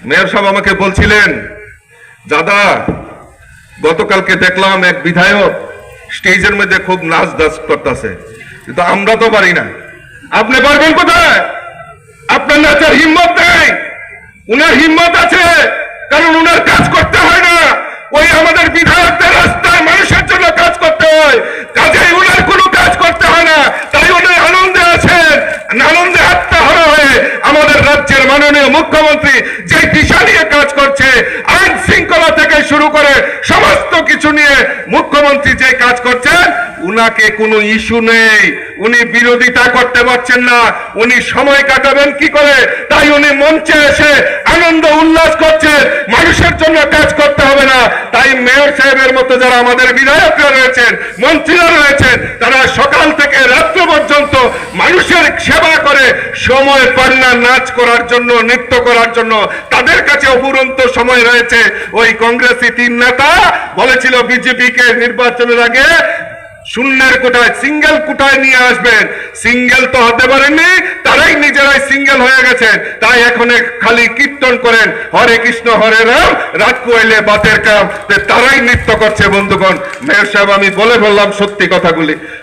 Mayor সাহেব আমাকে বলছিলেন, দাদা গতকালকে দেখলাম এক বিধায়ক স্টেজের মধ্যে খুব নাচ দাস করতেছে, কিন্তু আমরা তো পারি না। আপনি পারবেন কোথায়? আপনার নাচের হিম্মত নেই। উনার হিম্মত আছে, কারণ উনার কাজ করতে হয় না। ওই আমাদের বিধায়কদের রাস্তায় মানুষের জন্য কাজ করতে হয়, কাজেই উনার কোনো কাজ করতে হয় না। তাই উনি আনন্দে আছেন, আনন্দে আত্মহারা হয়ে আমাদের রাজ্যের মাননীয় মুখ্যমন্ত্রী যে দিশা নিয়ে কাজ করছে, আইন শৃঙ্খলা থেকে শুরু করে সমস্ত কিছু নিয়ে মুখ্যমন্ত্রী যে কাজ করছেন, উনাকে কোনো ইস্যু নেই। উনি বিরোধিতা করতে পারছেন না, উনি সময় কাটাবেন কি করে? তাই উনি মঞ্চে এসে আনন্দ উল্লাস করছেন, মানুষের জন্য কাজ করতে হবে না। তাই মেয়র সাহেবের মতো যারা আমাদের বিধায়করা রয়েছেন, মন্ত্রীরা রয়েছেন, তারা সকাল থেকে রাত্র পর্যন্ত মানুষের সেবা করে সময় পান না নাচ করার জন্য, নৃত্য করার জন্য। তাদের কাছে অফুরন্ত সময় রয়েছে। ওই কংগ্রেসি তিন নেতা বলেছিল বিজেপিকে নির্বাচনের আগে শূন্যের কোটায়, সিঙ্গেল কোটায় নিয়ে আসবেন। সিঙ্গেল তো হতে পারেননি, তারাই নিজেরাই সিঙ্গেল হয়ে গেছেন। তাই এখন খালি কীর্তন করেন, হরে কৃষ্ণ হরে রাম, রাত কোয়েলে বাতের কাম, তারাই নৃত্য করছে। বন্ধুগণ, মেয়র সাহেব আমি বলে বললাম সত্যি কথাগুলি।